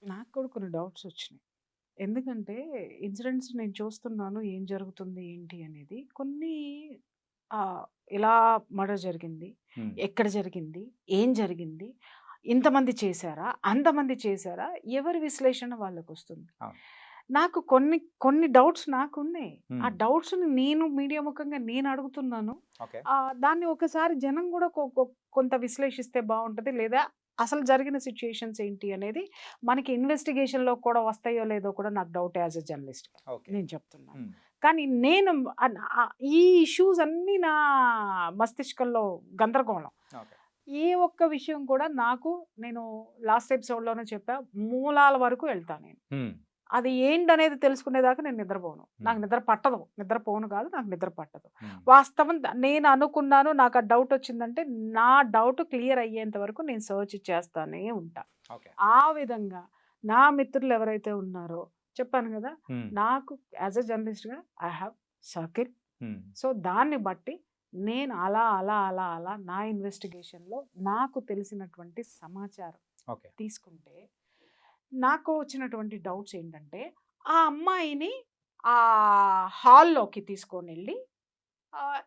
నాకు కూడా కొన్ని డౌట్స్ వచ్చినాయి. ఎందుకంటే ఇన్సిడెంట్స్ నేను చూస్తున్నాను. ఏం జరుగుతుంది ఏంటి అనేది. కొన్ని ఎలా మర్డర్ జరిగింది? హ్మ్. ఎక్కడ జరిగింది? ఏం జరిగింది? ఇంతమంది చేశారా? అంతమంది చేశారా? ఎవరి విశ్లేషణ వాళ్ళకొస్తుంది. అవును. నాకు కొన్ని కొన్ని డౌట్స్ నాకున్నాయి. ఆ హ్మ్. డౌట్స్‌ని నేను మీడియా ముఖంగా నేను అడుగుతున్నాను. ఓకే. దాన్ని ఒకసారి జనం గూడా కొంత విశ్లేషిస్తే బావుంటది. లేదా అసలు జరిగిన సిట్యుయేషన్స్ ఏంటి అనేది మనకి ఇన్వెస్టిగేషన్‌లో కూడా వస్తాయో లేదో కూడా నాకు డౌటే యాస్ ఎ జర్నలిస్ట్‌గా ఓకే. నేను చెప్తున్నాను. హ్మ్. కానీ నేను ఈ ఇష్యూస్ అన్నీ నా మస్తిష్కంలో గందరగోళం. ఓకే. ఏ ఒక్క విషయం కూడా నేను లాస్ట్ ఎపిసోడ్‌లోనే చెప్పా. మూలాల వరకు వెళ్తా నేను. హ్మ్. అది ఏంటనేది తెలుసుకునేదాకా నేను నిద్రపోను. నాకు హ్మ్. నిద్ర పట్టదు. నిద్రపోను కాదు, నాకు నిద్ర పట్టదు. హ్మ్. వాస్తవం నేను అనుకున్నాను, నాకు ఆ డౌట్ వచ్చిందంటే, నా డౌట్ క్లియర్ అయ్యేంత వరకు నేను సెర్చ్ చేస్తానే ఉంటా. ఓకే. ఆ విధంగా నా మిత్రులు ఎవరైతే ఉన్నారో చెప్పాను కదా! హ్మ్. నాకు యాస్ ఎ జర్నలిస్ట్‌గా ఐ హావ్ సర్కిల్. హ్మ్. సో, దాన్ని బట్టి నేను అలా నా ఇన్వెస్టిగేషన్‌లో నాకు తెలిసినటువంటి సమాచారం ఓకే. తీసుకుంటే, నాకు వచ్చినటువంటి డౌట్స్ ఏంటంటే, ఆ అమ్మాయిని హాల్‌లోకి తీసుకొనెళ్ళి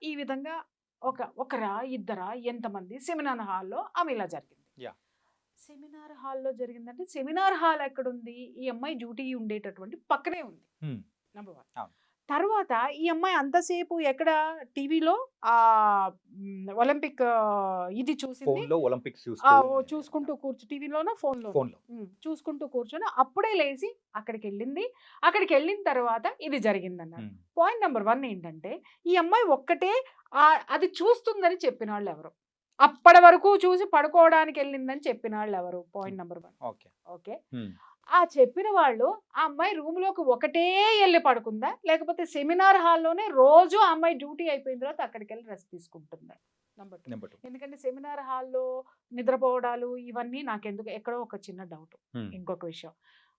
ఈ విధంగా ఒకరా? ఇద్దరా? ఎంతమంది? సెమినార్ హాల్‌లో ఆమె ఇలా జరిగింది. యాహ్! సెమినార్ హాల్‌లో జరిగిందంటే, సెమినార్ హాల్ ఎక్కడుంది? ఈ అమ్మాయి డ్యూటీ ఉండేటటువంటి పక్కనే ఉంది. హ్మ్. నంబర్ 1. అవును. తర్వాత ఈ అమ్మాయి అంతసేపు ఎక్కడ టీవీలో ఒలింపిక్ ఇది చూసింది. ఫోన్‌లో ఒలింపిక్స్ చూస్తూ ఉండేది. చూసుకుంటూ టీవీలోనా? ఫోన్‌లోనా? ఫోన్‌లో. చూసుకుంటూ కూర్చొని అప్పుడే లేసి అక్కడికెళ్ళింది. అక్కడికెళ్ళిన తర్వాత ఇది జరిగిందన్నారు. హ్మ్. పాయింట్ నంబర్ 1 ఏంటంటే, ఈ అమ్మాయి ఒక్కటే అది చూస్తుందని చెప్పినోళ్ళెవరు? అప్పటి వరకు చూసి పడుకోవడానికెళ్ళిందని చెప్పినోళ్ళెవరు? Point number 1. Okay. Okay. Hmm. ఆ చెప్పిన వాళ్ళు ఆ అమ్మాయి రూమ్‌లోకి ఒకటే ఎళ్లి పడుకుందా? లేకపోతే సెమినార్ హాల్‌లోనే రోజు ఆ అమ్మాయి డ్యూటీ అయిపోయిన తర్వాత అక్కడికెళ్ళి రెస్ట్ తీసుకుంటుందా? నంబర్ 2. నంబర్ 2. ఎందుకంటే సెమినార్ హాల్‌లో నిద్రపోవడాలు ఇవన్నీ నాకెందుకు ఎక్కడో ఒక చిన్న డౌట్. హ్మ్. ఇంకొక విషయం.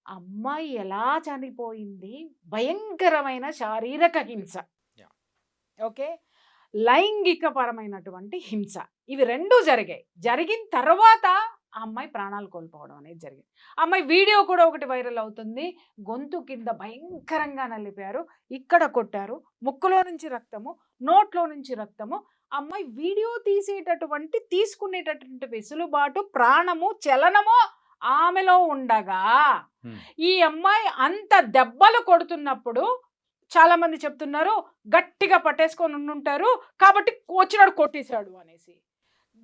అమ్మాయి ఎలా చనిపోయింది? భయంకరమైన శారీరక హింస. యాహ్! ఓకే. లైంగిక పరమైనటువంటి హింస. ఇవి 2 జరిగాయి. జరిగిన తర్వాత ఆ అమ్మాయి ప్రాణాలు కోల్పోవడం అనేది జరిగింది. ఆ అమ్మాయి వీడియో కూడా ఒకటి వైరల్ అవుతుంది. గొంతు కింద భయంకరంగా నలిపారు. ఇక్కడ కొట్టారు. ముక్కులో నుంచి రక్తము, నోట్లో నుంచి రక్తము. ఆ అమ్మాయి వీడియో తీసుకునేటటువంటి వెసులుబాటు, ప్రాణము, చలనము ఆమెలో ఉండగా, హ్మ్. ఈ అమ్మాయి అంత దెబ్బలు కొడుతున్నప్పుడు చాలామంది చెప్తున్నారు గట్టిగా పట్టేసుకొని ఉండుంటారు. కాబట్టి వచ్చినోడు కొట్టేసాడు అనేసి.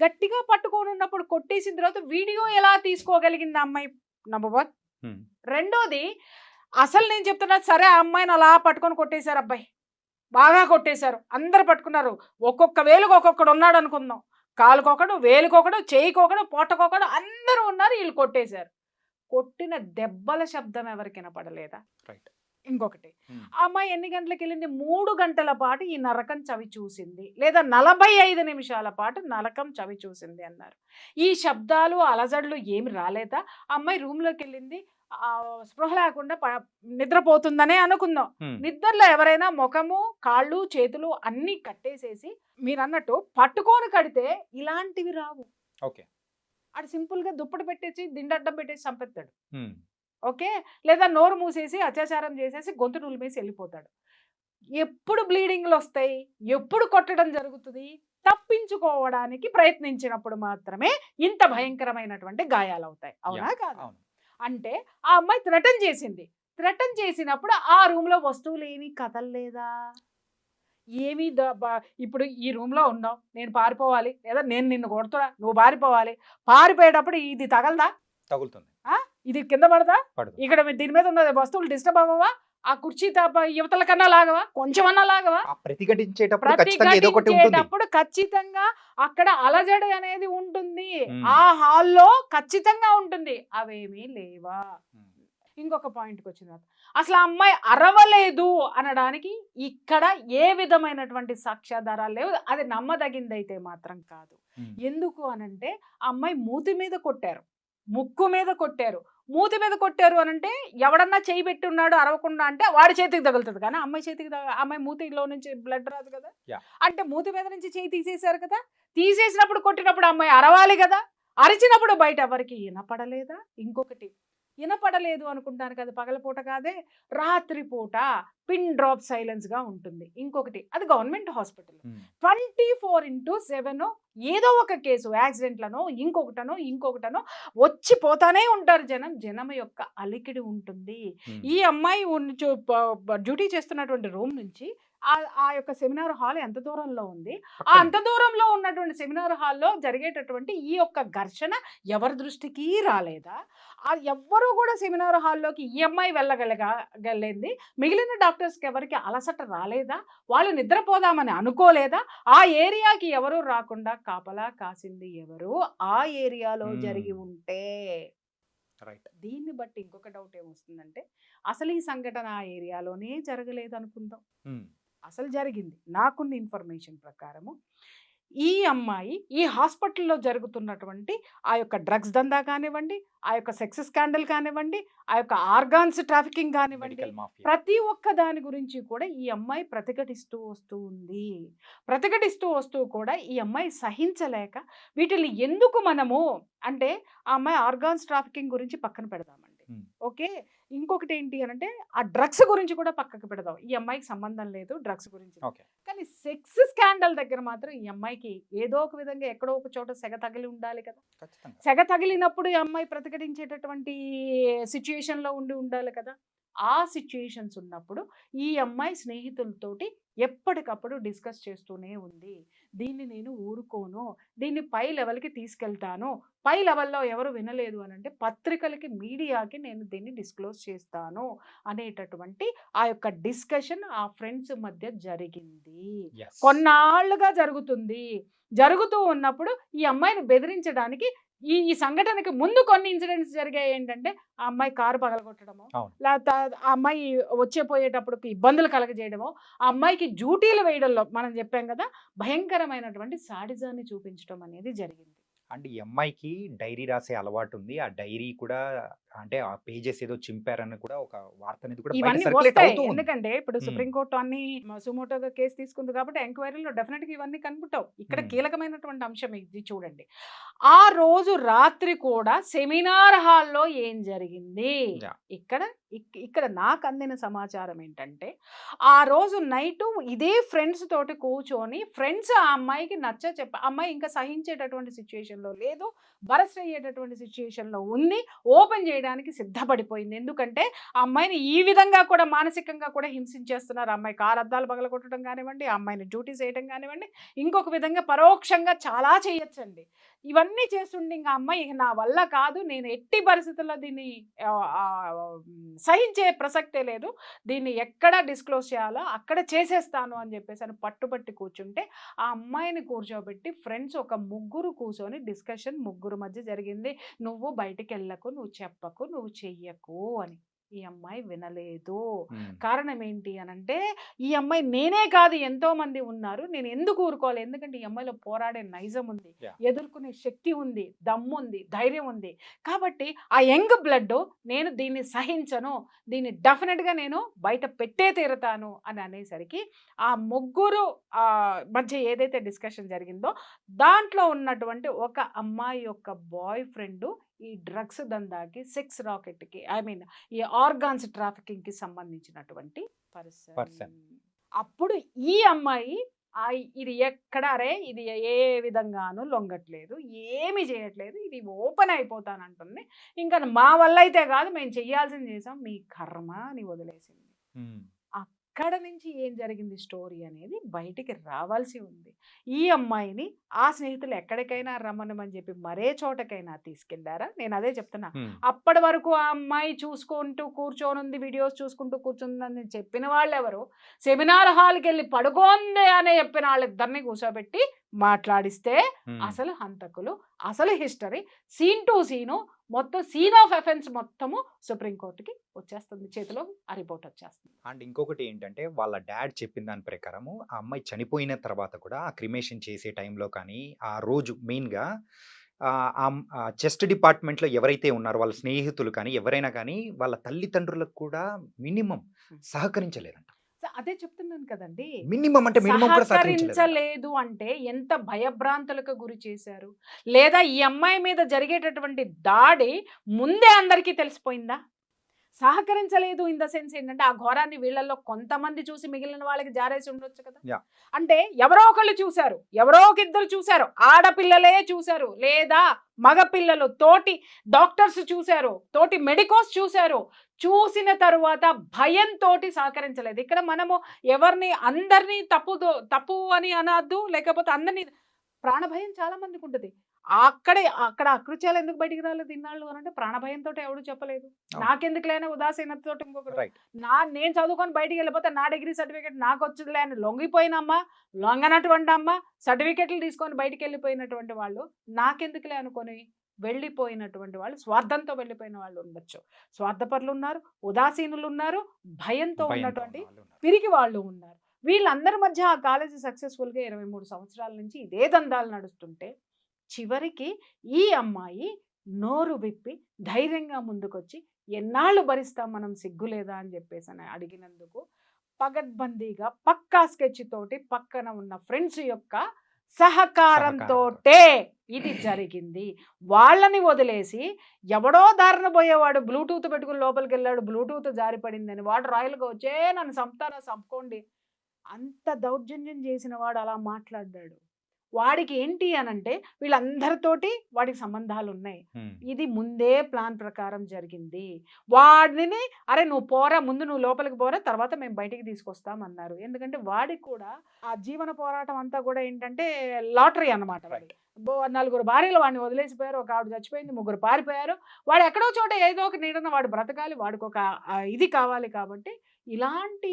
గట్టిగా పట్టుకొనున్నప్పుడు కొట్టేసిన తర్వాత వీడియో ఎలా తీసుకోగలిగింది ఆ అమ్మాయి? నంబర్ 1. హ్మ్. రెండోది అసలు నేను చెప్తున్నది సరే ఆ అమ్మాయిని అలా పట్టుకొని కొట్టేశారు అబ్బాయి. బాగా కొట్టేశారు. అందరూ పట్టుకున్నారు. ఒక్కొక్క వేలుకి ఒక్కొక్కడున్నాడు అనుకుందాం. కాలుకొకడు, వేలుకొకడు, చెయ్యికొకడు, పొట్టకొకడు అందరూ ఉన్నారు. ఈళ్ళు కొట్టేశారు. కొట్టిన దెబ్బల శబ్దం ఎవరికి వినపడలేదా? రైట్. ఇంకొకటి. హ్మ్. ఆ అమ్మాయి ఎన్ని గంటలకెళ్ళింది? 3 గంటల పాటు ఈ నరకం చవి చూసింది. లేదా 45 నిమిషాల పాటు నరకం చవి చూసింది అన్నారు. ఈ శబ్దాలు, అలజడులు ఏమి రాలేదా? ఆ అమ్మాయి రూమ్‌లోకెళ్ళింది. స్పృహ లేకుండా నిద్రపోతుందనే అనుకుందాం. హ్మ్. నిద్రలో ఎవరైనా మొఖము, కాళ్ళు, చేతులు అన్నీ కట్టేసేసి మీరన్నట్టు పట్టుకొని కడితే ఇలాంటివి రావు. ఓకే. ఆడు సింపుల్‌గా దుప్పటి పెట్టేసి, దిండడ్డం పెట్టేసి చంపేత్తాడు. హ్మ్. ఓకే. లేదా నోరు మూసేసి అత్యాచారం చేసేసి గొంతు నులిమేసి ఎళ్ళిపోతాడు. ఎప్పుడు బ్లీడింగ్‌లొస్తాయి? ఎప్పుడు కొట్టడం జరుగుతది? తప్పించుకోవడానికి ప్రయత్నించినప్పుడు మాత్రమే ఇంత భయంకరమైనటువంటి గాయాలవుతాయి. అవునా? యాహ్! కాదా? అవును. అంటే ఆ అమ్మాయి థ్రెటన్ చేసింది. థ్రెటన్ చేసినప్పుడు ఆ రూమ్‌లో వస్తువులేమి కదలలేదా? ఏమి ద బ ఇప్పుడు ఈ రూమ్‌లో ఉన్నావు. నేను పారిపోవాలి. లేదా నేను నిన్ను కొడుతున్నా. నువ్వు పారిపోవాలి. పారిపోయేటప్పుడు ఇది తగలదా? తగులుతుంది. ఆ! ఇది కింద పడదా? పడదు. ఇక్కడ దీని మీద ఉన్న వస్తువులు డిస్టర్బ్ అవ్వవా? ఆ కుర్చీ ఇవతల కన్నా లాగవా? కొంచెమన్నా లాగవా? ఆ ప్రతిఘటించేటప్పుడు ఖచ్చితంగా ఏదో ఒకటి ఉంటుంది. ప్రతిఘటించేటప్పుడు ఖచ్చితంగా అక్కడ అలజడి అనేది ఉంటుంది. హ్మ్. ఆ హాల్‌లో ఖచ్చితంగా ఉంటుంది. అవేమీ లేవా? హ్మ్. ఇంకొక పాయింట్‌కొచ్చిన తర్వాత అసలు ఆ అమ్మాయి అరవలేదు అనడానికి ఇక్కడ ఏ విధమైనటువంటి సాక్ష్యాధారాలు లేవు. అది నమ్మదగిందైతే మాత్రం కాదు. హ్మ్. ఎందుకు అనంటే ఆ అమ్మాయి మూతి మీద కొట్టారు. ముక్కు మీద కొట్టారు. మూతి మీద కొట్టారు అని అంటే ఎవడన్నా చేయి పెట్టి ఉన్నాడు అరవకుండా అంటే వాడి చేతికి తగులుతుంది, కానీ అమ్మాయి చేతికి అమ్మాయి మూతిలో నుంచి బ్లడ్ రాదు కదా. Yeah. అంటే మూతి మీద నుంచి చేయి తీసేశారు కదా, తీసేసినప్పుడు కొట్టినప్పుడు అమ్మాయి అరవాలి కదా, అరిచినప్పుడు బయట ఎవరికి వినపడలేదా? ఇంకొకటి వినపడలేదు అనుకుంటాను కదా, పగలపూట కాదే రాత్రిపూట పిన్ డ్రాప్ సైలెన్స్గా ఉంటుంది. ఇంకొకటి అది గవర్నమెంట్ హాస్పిటల్, 24/7 ఏదో ఒక కేసు యాక్సిడెంట్లను ఇంకొకటనో వచ్చి పోతానే ఉంటారు జనం యొక్క అలికిడి ఉంటుంది. ఈ అమ్మాయి డ్యూటీ చేస్తున్నటువంటి రూమ్ నుంచి ఆ యొక్క సెమినార్ హాల్ ఎంత దూరంలో ఉంది, ఆ అంత దూరంలో ఉన్నటువంటి సెమినార్ హాల్లో జరిగేటటువంటి ఈ యొక్క ఘర్షణ ఎవరి దృష్టికి రాలేదా? ఎవ్వరూ కూడా సెమినార్ హాల్లోకి ఈ అమ్మాయి వెళ్ళగలిగింది, మిగిలిన డాక్టర్స్కి ఎవరికి అలసట రాలేదా? వాళ్ళు నిద్రపోదామని అనుకోలేదా? ఆ ఏరియాకి ఎవరు రాకుండా కాపలా కాసింది ఎవరు? ఆ ఏరియాలో జరిగి ఉంటే. దీన్ని బట్టి ఇంకొక డౌట్ ఏమొస్తుందంటే, అసలు ఈ సంఘటన ఆ ఏరియాలోనే జరగలేదు అనుకుందాం, అసలు జరిగింది. నాకున్న ఇన్ఫర్మేషన్ ప్రకారము ఈ అమ్మాయి ఈ హాస్పిటల్లో జరుగుతున్నటువంటి ఆ యొక్క డ్రగ్స్ దందా కానివ్వండి, ఆ యొక్క సెక్స్ స్కాండల్ కానివ్వండి, ఆ యొక్క ఆర్గాన్స్ ట్రాఫికింగ్ కానివ్వండి, ప్రతి ఒక్క దాని గురించి కూడా ఈ అమ్మాయి ప్రతిఘటిస్తూ వస్తూ కూడా ఈ అమ్మాయి సహించలేక వీటిని ఎందుకు మనము అంటే ఆ అమ్మాయి ఆర్గాన్స్ ట్రాఫికింగ్ గురించి పక్కన పెడదామండి, ఓకే. ఇంకొకటి ఏంటి అని అంటే ఆ డ్రగ్స్ గురించి కూడా పక్కకు పెడదాం, ఈ అమ్మాయికి సంబంధం లేదు డ్రగ్స్ గురించి, కానీ సెక్స్ స్కాండల్ దగ్గర మాత్రం ఈ అమ్మాయికి ఏదో ఒక విధంగా ఎక్కడో ఒక చోట సెగ తగిలి ఉండాలి కదా. సెగ తగిలినప్పుడు ఈ అమ్మాయి ప్రతిఘటించేటటువంటి సిచ్యుయేషన్లో ఉండాలి కదా. ఆ సిచ్యుయేషన్స్ ఉన్నప్పుడు ఈ అమ్మాయి స్నేహితులతోటి ఎప్పటికప్పుడు డిస్కస్ చేస్తూనే ఉంది, దీన్ని నేను ఊరుకోను, దీన్ని పై లెవెల్కి తీసుకెళ్తాను, పై లెవెల్లో ఎవరు వినలేదు అని అంటే పత్రికలకి మీడియాకి నేను దీన్ని డిస్క్లోజ్ చేస్తాను అనేటటువంటి ఆ యొక్క డిస్కషన్ ఆ ఫ్రెండ్స్ మధ్య జరిగింది. కొన్నాళ్ళుగా జరుగుతూ ఉన్నప్పుడు ఈ అమ్మాయిని బెదిరించడానికి ఈ సంఘటనకి ముందు కొన్ని ఇన్సిడెంట్స్ జరిగాయి. ఏంటంటే ఆ అమ్మాయి కారు పగలగొట్టడము, లేకపోతే ఆ అమ్మాయి పోయేటప్పుడు ఇబ్బందులు కలగజేయడము, ఆ అమ్మాయికి డ్యూటీలు వేయడంలో మనం చెప్పాం కదా భయంకరమైనటువంటి సాడిజాన్ని చూపించడం అనేది జరిగింది. అండ్ ఈ అమ్మాయికి డైరీ రాసే అలవాటు ఉంది, ఆ డైరీ కూడా అంటే ఆ పేజెస్ ఏదో చింపారని కూడా ఒక వార్త అనేది కూడా ఇవన్నీ circulate వస్తాయి. అవుతూ ఉంది. ఎందుకంటే ఇప్పుడు సుప్రీంకోర్టు అన్ని సుమోటోగా కేసు తీసుకుంది కాబట్టి ఎంక్వైరీలో డెఫినెట్ గా ఇవన్నీ కనుకుంటావు. ఇక్కడ కీలకమైనటువంటి అంశం ఇది చూడండి. ఆ రోజు రాత్రి కూడా సెమినార్ హాల్లో ఏం జరిగింది, ఇక్కడ నాకు అందిన సమాచారం ఏంటంటే ఆ రోజు నైట్ ఇదే ఫ్రెండ్స్ తోటి కూర్చొని ఫ్రెండ్స్ ఆ అమ్మాయికి అమ్మాయి ఇంకా సహించేటటువంటి సిచ్యుయేషన్లో లేదు, బరస్ట్ అయ్యేటటువంటి సిచ్యుయేషన్లో ఉంది, ఓపెన్ చేయడానికి సిద్ధపడిపోయింది. ఎందుకంటే ఆ అమ్మాయిని ఈ విధంగా కూడా మానసికంగా కూడా హింసించేస్తున్నారు. అమ్మాయి కారు అద్దాలు పగలగొట్టడం కానివ్వండి, ఆ అమ్మాయిని డ్యూటీ చేయడం కానివ్వండి, ఇంకొక విధంగా పరోక్షంగా చాలా చేయొచ్చండి. ఇవన్నీ చేస్తుండే ఇంకా అమ్మాయి నా వల్ల కాదు, నేను ఎట్టి పరిస్థితుల్లో దీన్ని సహించే ప్రసక్తే లేదు, దీన్ని ఎక్కడ డిస్క్లోజ్ చేయాలో అక్కడ చేసేస్తాను అని చెప్పేసి అని పట్టుబట్టి కూర్చుంటే ఆ అమ్మాయిని కూర్చోబెట్టి ఫ్రెండ్స్ ఒక ముగ్గురు కూర్చొని డిస్కషన్ ముగ్గురు మధ్య జరిగింది. నువ్వు బయటికి వెళ్ళకు, నువ్వు చెప్పకు, నువ్వు చెయ్యకు అని. ఈ అమ్మాయి వినలేదు. కారణం ఏంటి అనంటే ఈ అమ్మాయి నేనే కాదు ఎంతో మంది ఉన్నారు, నేను ఎందుకు ఊరుకోవాలి, ఎందుకంటే ఈ అమ్మాయిలో పోరాడే నైజం ఉంది, ఎదుర్కొనే శక్తి ఉంది, దమ్ము ఉంది, ధైర్యం ఉంది. కాబట్టి ఆ యంగ్ బ్లడ్ నేను దీన్ని సహించను, దీన్ని డెఫినెట్గా నేను బయట పెట్టే తీరుతాను అని అనేసరికి ఆ ముగ్గురు మధ్య ఏదైతే డిస్కషన్ జరిగిందో దాంట్లో ఉన్నటువంటి ఒక అమ్మాయి యొక్క బాయ్ ఫ్రెండ్ ఈ డ్రగ్స్ దందాకి, సెక్స్ రాకెట్కి, ఈ ఆర్గాన్స్ ట్రాఫికింగ్కి సంబంధించినటువంటి పర్సన్. అప్పుడు ఈ అమ్మాయి ఇది ఇది ఏ విధంగానూ లొంగట్లేదు, ఏమి చేయట్లేదు, ఇది ఓపెన్ అయిపోతానంటుంది, ఇంకా మా వల్ల అయితే కాదు, మేము చెయ్యాల్సింది చేసాం, మీ కర్మ అని వదిలేసింది. అక్కడ నుంచి ఏం జరిగింది స్టోరీ అనేది బయటికి రావాల్సి ఉంది. ఈ అమ్మాయిని ఆ స్నేహితులు ఎక్కడికైనా రమ్మనమని చెప్పి మరే చోటకైనా తీసుకెళ్లారా? నేను అదే చెప్తున్నా. అప్పటి వరకు ఆ అమ్మాయి చూసుకుంటూ కూర్చోనుంది, వీడియోస్ చూసుకుంటూ కూర్చుందని చెప్పిన వాళ్ళు ఎవరు? సెమినార్ హాల్కి వెళ్ళి పడుకోంది అనే చెప్పిన వాళ్ళిద్దరిని కూర్చోబెట్టి మాట్లాడిస్తే అసలు హంతకులు, అసలు హిస్టరీ, సీన్ టు సీను, మొత్తం సీన్ ఆఫ్ ఎఫెన్స్ మొత్తము సుప్రీంకోర్టుకి వచ్చేస్తుంది, చేతిలో ఆ రిపోర్ట్ వచ్చేస్తుంది. అండ్ ఇంకొకటి ఏంటంటే వాళ్ళ డాడ్ చెప్పిన దాని ప్రకారము ఆ అమ్మాయి చనిపోయిన తర్వాత కూడా ఆ క్రిమేషన్ చేసే టైంలో కానీ ఆ రోజు మెయిన్గా చెస్ట్ డిపార్ట్‌మెంట్‌లో ఎవరైతే ఉన్నారో వాళ్ళ స్నేహితులు కానీ, ఎవరైనా కానీ వాళ్ళ తల్లిదండ్రులకు కూడా మినిమమ్ హ్మ్. సహకరించలేదంట. అదే చెప్తున్నాను కదండీ! మినిమమ్ అంటే మినిమమ్ కూడా సహకరించలేదంట. సహకరించలేదు అంటే ఎంత భయభ్రాంతులకు గురి చేశారు? లేదా ఈ అమ్మాయి మీద జరిగేటటువంటి దాడి ముందే అందరికీ తెలిసిపోయిందా? సహకరించలేదు ఇన్ ద సెన్స్ ఏంటంటే, ఆ ఘోరాన్ని వీళ్ళలో కొంతమంది చూసి మిగిలిన వాళ్ళకి జారేసి ఉండొచ్చు కదా! యాహ్! అంటే ఎవరో ఒకళ్ళు చూసారు. ఎవరో ఒక ఇద్దరు చూసారు. ఆడపిల్లలే చూసారు. లేదా మగపిల్లలు తోటి డాక్టర్స్ చూసారు. తోటి మెడికోస్ చూసారు. చూసిన తరువాత భయంతోటి సహకరించలేదు. ఇక్కడ మనము ఎవరిని అందరిని తప్పు అని అనొద్దు. లేకపోతే అందరిని ప్రాణభయం చాలా మందికుంటది. అక్కడ అకృత్యాలు ఎందుకు బయటికి రాలేదు ఇన్నాళ్ళు అనంటే ప్రాణభయంతోటి ఎవడు చెప్పలేదు. అవును. నాకెందుకులే అని ఉదాసీనతతోటి ఇంకొకడు. రైట్. నేను చదువుకొని బయటికెళ్ళిపోతే నా డిగ్రీ సర్టిఫికేట్ నాకొచ్చుదిలే అని లొంగిపోయిన లొంగనటువంటి అమ్మ, సర్టిఫికేట్లు తీసుకొని బయటికెళ్ళిపోయినటువంటి వాళ్ళు, నాకెందుకులే అనుకోని వెళ్ళిపోయినటువంటి వాళ్ళు, స్వార్థంతో వెళ్ళిపోయిన వాళ్ళు ఉండొచ్చు. స్వార్థపరులున్నారు, ఉదాసీనులున్నారు, భయంతో భయంతో ఉన్నటువంటి ఉన్నవాళ్ళున్నారు. పిరికి వాళ్ళు ఉన్నారు. వీళ్ళందరి మధ్య ఆ కాలేజీ సక్సెస్‌ఫుల్‌గా 23 సంవత్సరాల నుంచి ఇదే దందాలు నడుస్తుంటే, చివరికి ఈ అమ్మాయి నోరు విప్పి ధైర్యంగా ముందుకొచ్చి, "ఎన్నాళ్ళు భరిస్తాం మనం సిగ్గులేదా?" అని చెప్పేసని అడిగినందుకు, పగడ్బందీగా పక్కా స్కెచ్ తోటి పక్కన ఉన్న ఫ్రెండ్స్ యొక్క సహకారంతో. సహకారంతోటే ఇది జరిగింది. వాళ్ళని వదిలేసి ఎవడో దారిన పోయేవాడు బ్లూటూత్ పెట్టుకొని లోపలికెళ్ళాడు. బ్లూటూత్ జారిపడిందని వాడు రాయల్‌గా వచ్చి, నన్ను సంపుతారా సంపుకోండి." అంత దౌర్జన్యం చేసిన వాడు అలా మాట్లాడ్డాడు. వాడికి ఏంటి అనంటే వీళ్ళందరితోటి వాడికి సంబంధాలున్నాయి. హ్మ్. ఇది ముందే ప్లాన్ ప్రకారం జరిగింది. వాడిని "అరె! నువ్వు పోరా ముందు నువ్వు లోపలికి పోరా తర్వాత మేము బయటికి తీసుకొస్తాం" అన్నారు. ఎందుకంటే వాడికి కూడా ఆ జీవన పోరాటం అంతా కూడా ఏంటంటే లాటరీ అన్నమాట వాడికి. నలుగురు భార్యలు వాడిని వదిలేసిపోయారు. ఒక ఆవిడ చచ్చిపోయింది. ముగ్గురు పారిపోయారు. వాడు ఎక్కడో చోట ఏదో ఒక నీడన వాడు బ్రతకాలి. వాడికొక ఇది కావాలి కాబట్టి ఇలాంటి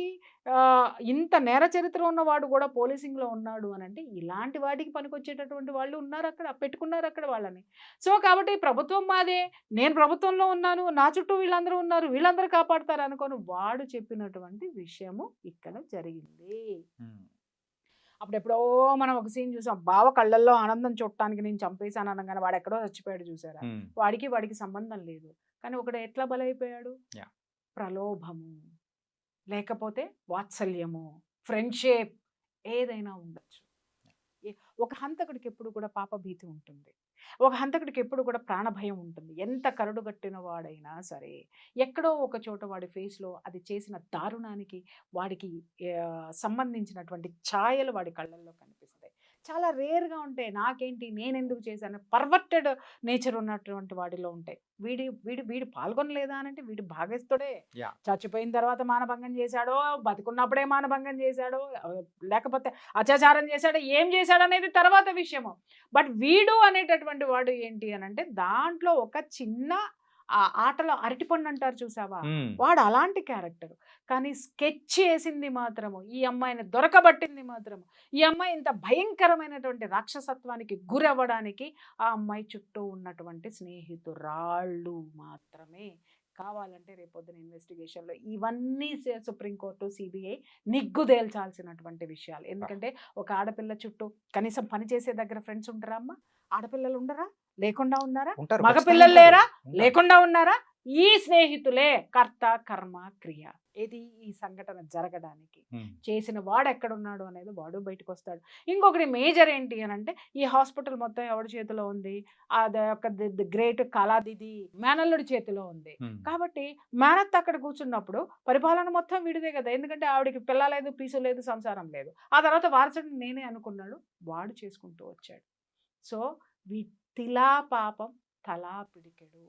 ఇంత నేర చరిత్ర ఉన్నవాడు కూడా పోలీసింగ్‌లో ఉన్నాడు అనంటే, ఇలాంటి వాటికి పనికొచ్చేటటువంటి వాళ్ళు ఉన్నారక్కడ. పెట్టుకున్నారక్కడ వాళ్ళని. సో, కాబట్టి ప్రభుత్వం మాదే. నేను ప్రభుత్వంలో ఉన్నాను. నా చుట్టూ వీళ్ళందరూ ఉన్నారు. వీళ్ళందరూ కాపాడతారు అనుకోని వాడు చెప్పినటువంటి విషయము ఇక్కడ జరిగింది. హ్మ్. అప్పుడెప్పుడో మనం ఒక సీన్ చూసాం. బావ కళ్ళల్లో ఆనందం చూడటానికి నేను చంపేసాను అనంగానే వాడెక్కడో చచ్చిపోయాడు చూసారా? హ్మ్. వాడికి సంబంధం లేదు. కానీ ఒకడు ఎట్లా బలైపోయాడు? యాహ్! ప్రలోభము. లేకపోతే వాత్సల్యము, ఫ్రెండ్‌షిప్ ఏదైనా ఉండొచ్చు. ఎ ఒక హంతకుడికి ఎప్పుడు కూడా పాపభీతి ఉంటుంది. ఒక హంతకుడికి ఎప్పుడు కూడా ప్రాణభయం ఉంటుంది. ఎంత కరడుగట్టిన వాడైనా సరే, ఎక్కడో ఒక చోట వాడి ఫేస్‌లో అది చేసిన దారుణానికి వాడికి సంబంధించినటువంటి ఛాయలు వాడి కళ్ళల్లో కనిపిస్తాయి. చాలా రేర్‌గా ఉంటాయి. నాకేంటి నేనెందుకు చేశాను పర్వర్టెడ్ నేచర్ ఉన్నటువంటి వాడిలో ఉంటాయి. వీడు పాల్గొనలేదా అనంటే వీడు భాగస్థుడే. యాహ్! చచ్చిపోయిన తర్వాత మానభంగం చేశాడో, బతికున్నప్పుడే మానభంగం చేశాడో, లేకపోతే అత్యాచారం చేశాడో, ఏం చేశాడనేది తర్వాత విషయము. బట్ వీడు అనేటటువంటి వాడు ఏంటి అనంటే దాంట్లో ఒక చిన్న ఆటలో అరటిపండు అంటారు చూసావా? హ్మ్. వాడు అలాంటి క్యారెక్టర్. కానీ స్కెచ్ ఏసింది మాత్రము ఈ అమ్మాయిని దొరకబట్టింది మాత్రము ఈ అమ్మాయి ఇంత భయంకరమైనటువంటి రాక్షసత్వానికి గురవ్వడానికి ఆ అమ్మాయి చుట్టూ ఉన్నటువంటి స్నేహితురాళ్ళు మాత్రమే. కావాలంటే రేపొద్దున ఇన్వెస్టిగేషన్‌లో ఇవన్నీ సుప్రీంకోర్టు, సీబీఐ నిగ్గుదేల్చాల్సినటువంటి విషయాలు. ఎందుకంటే ఒక ఆడపిల్ల చుట్టూ కనీసం పని చేసే దగ్గర ఫ్రెండ్స్ ఉంటారా అమ్మ? ఆడపిల్లలు ఉండరా? లేకుండా ఉన్నారా? ఉంటారు. ఖచ్చితంగా మగపిల్లలు ఉంటారు. లేరా? ఉంటారు. లేకుండా ఉన్నారా? ఈ స్నేహితులే కర్త, కర్మ, క్రియ. ఏది ఈ సంఘటన జరగడానికి. హ్మ్. చేసిన వాడెక్కడున్నాడు అనేది వాడు బయటకొస్తాడు. ఇంకొకటి మేజర్ ఏంటి అనంటే ఈ హాస్పిటల్ మొత్తం ఎవడి చేతిలో ఉంది? అది యొక్క ది గ్రేట్ కళానిధి మేనల్లుడి చేతిలో ఉంది. హ్మ్. కాబట్టి మేనత్త అక్కడ కూర్చున్నప్పుడు పరిపాలన మొత్తం వీడిదే కదా! ఎందుకంటే ఆవిడకి పిల్ల లేదు, పీసు లేదు, సంసారం లేదు. ఆ తర్వాత వారసుడిని నేనే అనుకున్నాడు. వాడు చేసుకుంటూ వచ్చాడు. సో, తిలా పాపం తలా పిడికెడు.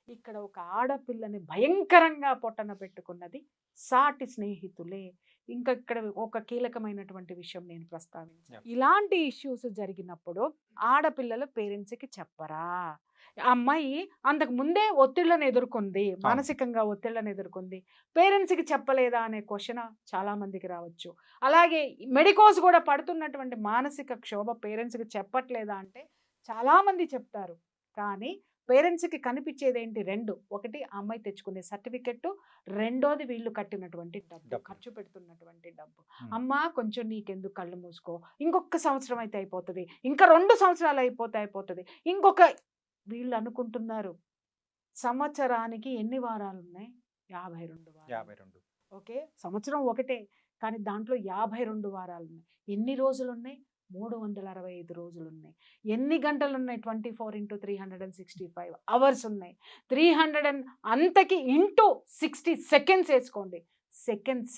ఇక్కడ ఒక ఆడపిల్లని భయంకరంగా పొట్టన పెట్టుకున్నది సాటి స్నేహితులే. ఇంకా ఇక్కడ ఒక కీలకమైనటువంటి విషయం నేను ప్రస్తావించాను. యాహ్! ఇలాంటి ఇష్యూస్ జరిగినప్పుడు ఆడపిల్లలు పేరెంట్స్‌కి చెప్పరా? ఆ అమ్మాయి అంతకు ముందే ఒత్తిళ్ళని ఎదుర్కొంది. అవును. మానసికంగా ఒత్తిళ్ళని ఎదుర్కొంది. పేరెంట్స్‌కి చెప్పలేదా అనే క్వెషన్ చాలా మందికి రావచ్చు. అలాగే మెడికోస్ కూడా పడుతున్నటువంటి మానసిక క్షోభ పేరెంట్స్‌కి చెప్పట్లేదా అంటే చాలామంది చెప్తారు. కానీ పేరెంట్స్కి కనిపించేది ఏంటి? రెండు, ఒకటి ఆ అమ్మాయి తెచ్చుకునే సర్టిఫికెట్, రెండోది వీళ్ళు కట్టినటువంటి డబ్బు, ఖర్చు పెడుతున్నటువంటి డబ్బు. అమ్మా కొంచెం నీకెందుకు, కళ్ళు మూసుకో, ఇంకొక సంవత్సరం అయితే అయిపోతుంది, ఇంకా 2 సంవత్సరాలు అయిపోతుంది, ఇంకొక, వీళ్ళు అనుకుంటున్నారు సంవత్సరానికి ఎన్ని వారాలు ఉన్నాయి? 52 వారాలు. 52 ఓకే, సంవత్సరం ఒకటే కానీ దాంట్లో 52 వారాలు ఉన్నాయి. ఎన్ని రోజులు ఉన్నాయి? 365 రోజులు ఉన్నాయి. ఎన్ని గంటలు ఉన్నాయి? 24 × 365 అవర్స్ ఉన్నాయి. 300 అంతకి ఇంటూ 60 సెకండ్స్ వేసుకోండి.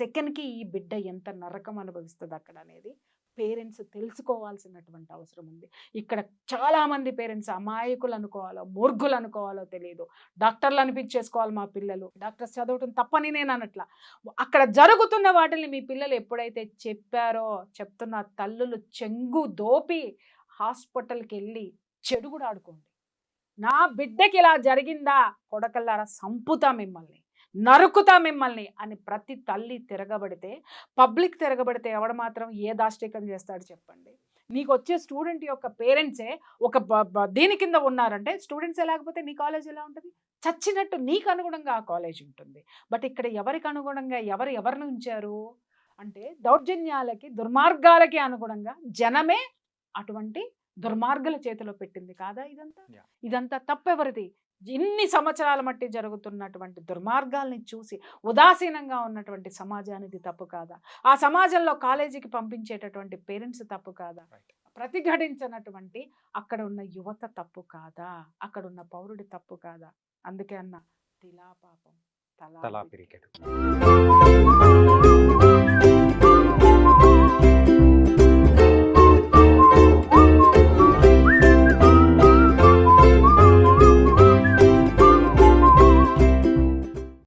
సెకండ్కి ఈ బిడ్డ ఎంత నరకం అనుభవిస్తుంది అక్కడ అనేది పేరెంట్స్ తెలుసుకోవాల్సినటువంటి అవసరం ఉంది. ఇక్కడ చాలామంది పేరెంట్స్ అమాయకులు అనుకోవాలో, మూర్ఖులు అనుకోవాలో తెలియదు. డాక్టర్లు అనిపించేసుకోవాలి మా పిల్లలు, డాక్టర్స్ చదవటం తప్పని నేను అనట్లా. అక్కడ జరుగుతున్న వాటిని మీ పిల్లలు ఎప్పుడైతే చెప్పారో, చెప్తున్న తల్లులు చెంగు దోపి హాస్పిటల్కి వెళ్ళి చెడుగుడు ఆడుకోండి. నా బిడ్డకి ఇలా జరిగిందా, కొడకల్లారా సంపుతా మిమ్మల్ని, నరుకుతా మిమ్మల్ని అని ప్రతి తల్లి తిరగబడితే, పబ్లిక్ తిరగబడితే ఎవడు మాత్రం ఏ దాష్టికం చేస్తాడు చెప్పండి? నీకు వచ్చే స్టూడెంట్ యొక్క పేరెంట్సే ఒక దీని కింద ఉన్నారంటే, స్టూడెంట్సే లేకపోతే నీ కాలేజ్ ఎలా ఉంటుంది? చచ్చినట్టు నీకు అనుగుణంగా ఆ కాలేజ్ ఉంటుంది. బట్ ఇక్కడ ఎవరికి అనుగుణంగా ఎవరిని ఉంచారు అంటే, దౌర్జన్యాలకి, దుర్మార్గాలకి అనుగుణంగా జనమే అటువంటి దుర్మార్గుల చేతిలో పెట్టింది కాదా ఇదంతా? ఇదంతా తప్పెవరిది? ఇన్ని సంవత్సరాల మట్టి జరుగుతున్నటువంటి దుర్మార్గాల్ని చూసి ఉదాసీనంగా ఉన్నటువంటి సమాజానికి తప్పు కాదా? ఆ సమాజంలో కాలేజీకి పంపించేటటువంటి పేరెంట్స్ తప్పు కాదా? ప్రతిఘటించినటువంటి అక్కడ ఉన్న యువత తప్పు కాదా? అక్కడ ఉన్న పౌరుడి తప్పు కాదా? అందుకే అన్న తిలా పాపం తలా తలా పిరికెడు.